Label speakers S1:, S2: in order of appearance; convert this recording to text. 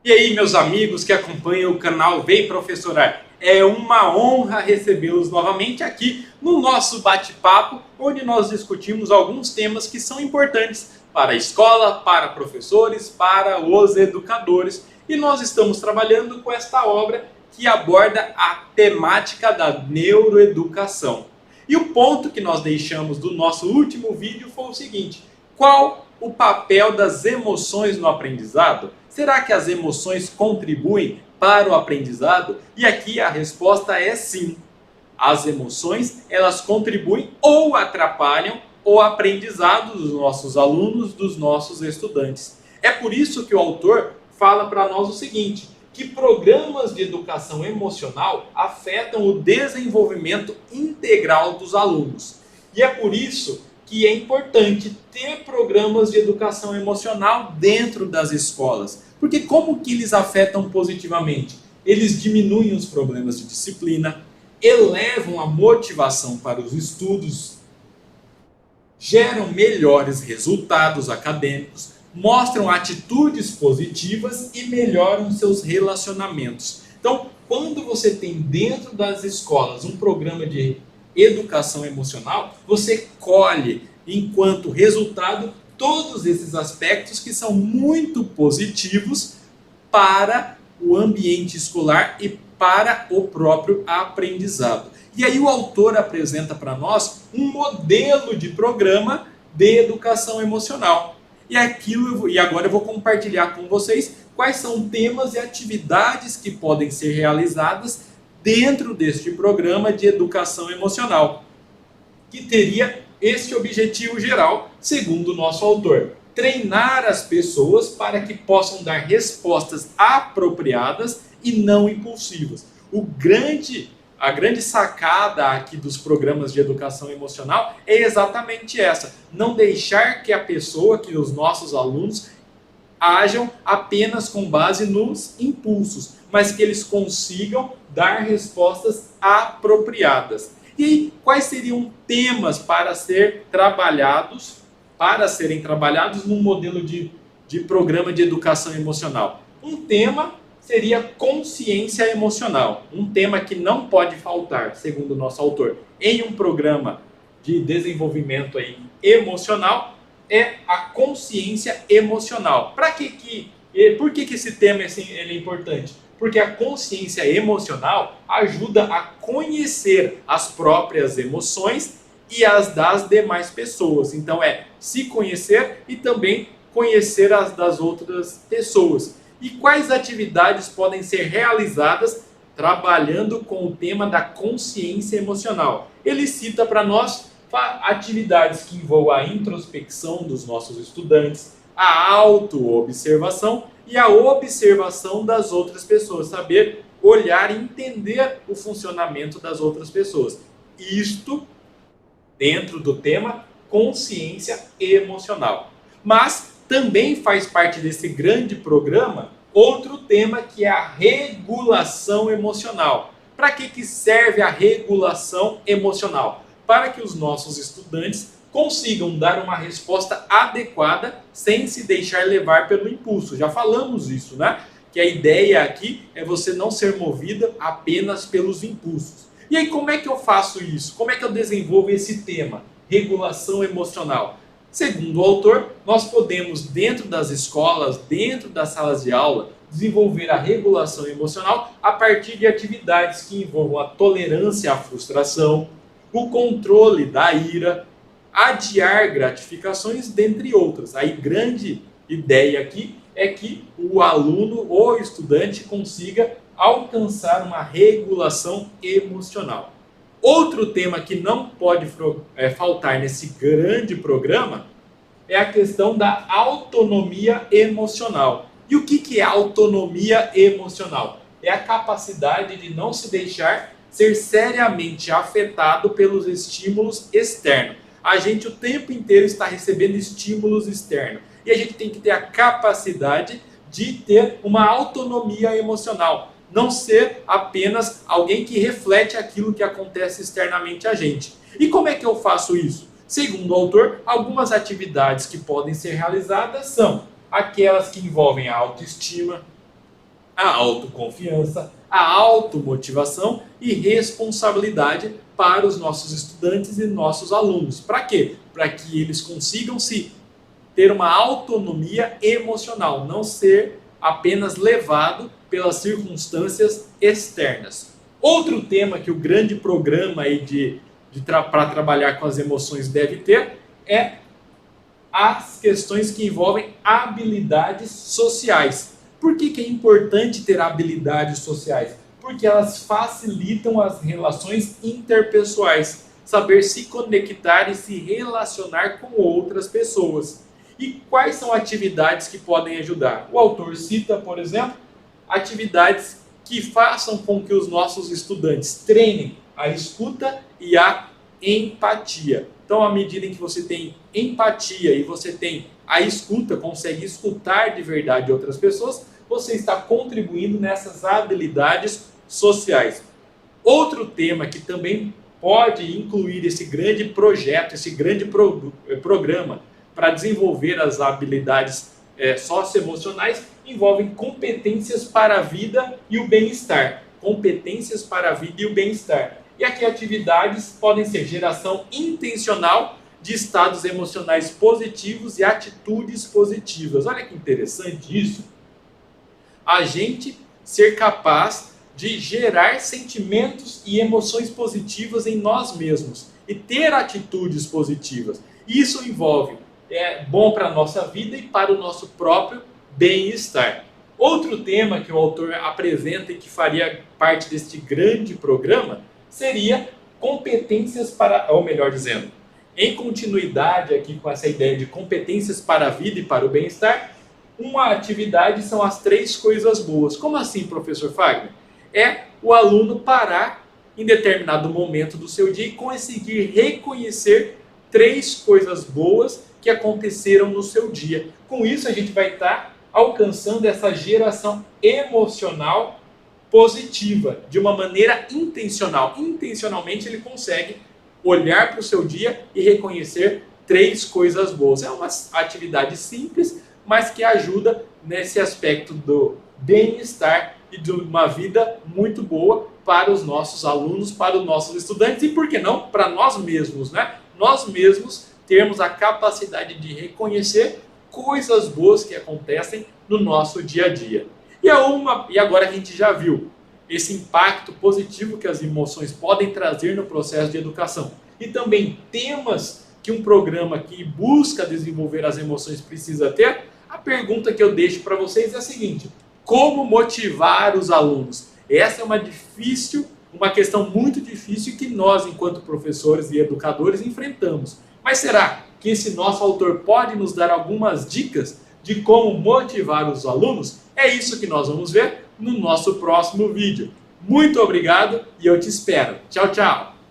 S1: E aí, meus amigos que acompanham o canal Vem Professorar, é uma honra recebê-los novamente aqui no nosso bate-papo, onde nós discutimos alguns temas que são importantes para a escola, para professores, para os educadores. E nós estamos trabalhando com esta obra que aborda a temática da neuroeducação. E o ponto que nós deixamos do nosso último vídeo foi o seguinte: qual o papel das emoções no aprendizado? Será que as emoções contribuem para o aprendizado? E aqui a resposta é sim. As emoções, elas contribuem ou atrapalham o aprendizado dos nossos alunos, dos nossos estudantes. É por isso que o autor fala para nós o seguinte: que programas de educação emocional afetam o desenvolvimento integral dos alunos. E é por isso que é importante ter programas de educação emocional dentro das escolas. Porque como que eles afetam positivamente? Eles diminuem os problemas de disciplina, elevam a motivação para os estudos, geram melhores resultados acadêmicos, mostram atitudes positivas e melhoram seus relacionamentos. Então, quando você tem dentro das escolas um programa de educação emocional, você colhe, enquanto resultado, todos esses aspectos que são muito positivos para o ambiente escolar e para o próprio aprendizado. E aí o autor apresenta para nós um modelo de programa de educação emocional. E agora eu vou compartilhar com vocês quais são temas e atividades que podem ser realizadas dentro deste programa de educação emocional, que teria este objetivo geral, segundo o nosso autor: treinar as pessoas para que possam dar respostas apropriadas e não impulsivas. A grande sacada aqui dos programas de educação emocional é exatamente essa: não deixar que a pessoa, que os nossos alunos, ajam apenas com base nos impulsos, mas que eles consigam dar respostas apropriadas. E quais seriam temas para serem trabalhados num modelo de programa de educação emocional? Um tema seria consciência emocional, um tema que não pode faltar, segundo o nosso autor, em um programa de desenvolvimento emocional, é a consciência emocional. Por que esse tema ele é importante? Porque a consciência emocional ajuda a conhecer as próprias emoções e as das demais pessoas. Então é se conhecer e também conhecer as das outras pessoas. E quais atividades podem ser realizadas trabalhando com o tema da consciência emocional? Ele cita para nós atividades que envolvam a introspecção dos nossos estudantes, a autoobservação e a observação das outras pessoas, saber olhar e entender o funcionamento das outras pessoas. Isto dentro do tema consciência emocional. Mas também faz parte desse grande programa outro tema, que é a regulação emocional. Para que serve a regulação emocional? Para que os nossos estudantes consigam dar uma resposta adequada sem se deixar levar pelo impulso. Já falamos isso, né? Que a ideia aqui é você não ser movida apenas pelos impulsos. E aí, como é que eu faço isso? Como é que eu desenvolvo esse tema? Regulação emocional. Segundo o autor, nós podemos, dentro das escolas, dentro das salas de aula, desenvolver a regulação emocional a partir de atividades que envolvam a tolerância à frustração, o controle da ira, adiar gratificações, dentre outras. A grande ideia aqui é que o aluno ou estudante consiga alcançar uma regulação emocional. Outro tema que não pode faltar nesse grande programa é a questão da autonomia emocional. E o que é autonomia emocional? É a capacidade de não se deixar ser seriamente afetado pelos estímulos externos. A gente o tempo inteiro está recebendo estímulos externos. E a gente tem que ter a capacidade de ter uma autonomia emocional. Não ser apenas alguém que reflete aquilo que acontece externamente a gente. E como é que eu faço isso? Segundo o autor, algumas atividades que podem ser realizadas são aquelas que envolvem a autoestima, a autoconfiança, a automotivação e responsabilidade para os nossos estudantes e nossos alunos. Para quê? Para que eles consigam ter uma autonomia emocional, não ser apenas levado pelas circunstâncias externas. Outro tema que o grande programa aí para trabalhar com as emoções deve ter é as questões que envolvem habilidades sociais. Por que é importante ter habilidades sociais? Porque elas facilitam as relações interpessoais, saber se conectar e se relacionar com outras pessoas. E quais são atividades que podem ajudar? O autor cita, por exemplo, atividades que façam com que os nossos estudantes treinem a escuta e a empatia. Então, à medida em que você tem empatia e você tem a escuta, consegue escutar de verdade outras pessoas, você está contribuindo nessas habilidades sociais. Outro tema que também pode incluir esse grande projeto, esse grande programa para desenvolver as habilidades socioemocionais envolvem competências para a vida e o bem-estar. Competências para a vida e o bem-estar. E aqui atividades podem ser geração intencional de estados emocionais positivos e atitudes positivas. Olha que interessante isso. A gente ser capaz de gerar sentimentos e emoções positivas em nós mesmos e ter atitudes positivas. Isso envolve bom para a nossa vida e para o nosso próprio bem-estar. Outro tema que o autor apresenta e que faria parte deste grande programa seria competências para, ou melhor dizendo, em continuidade aqui com essa ideia de competências para a vida e para o bem-estar, uma atividade são as 3 coisas boas. Como assim, professor Fagner? É o aluno parar em determinado momento do seu dia e conseguir reconhecer 3 coisas boas que aconteceram no seu dia. Com isso, a gente vai estar alcançando essa geração emocional positiva, de uma maneira intencional. Intencionalmente, ele consegue olhar para o seu dia e reconhecer 3 coisas boas. É uma atividade simples, mas que ajuda nesse aspecto do bem-estar e de uma vida muito boa para os nossos alunos, para os nossos estudantes e, por que não, para nós mesmos, né? Nós mesmos termos a capacidade de reconhecer coisas boas que acontecem no nosso dia a dia. E agora a gente já viu esse impacto positivo que as emoções podem trazer no processo de educação. E também temas que um programa que busca desenvolver as emoções precisa ter. A pergunta que eu deixo para vocês é a seguinte: como motivar os alunos? Essa é uma questão muito difícil que nós, enquanto professores e educadores, enfrentamos. Mas será que esse nosso autor pode nos dar algumas dicas de como motivar os alunos? É isso que nós vamos ver no nosso próximo vídeo. Muito obrigado e eu te espero. Tchau, tchau!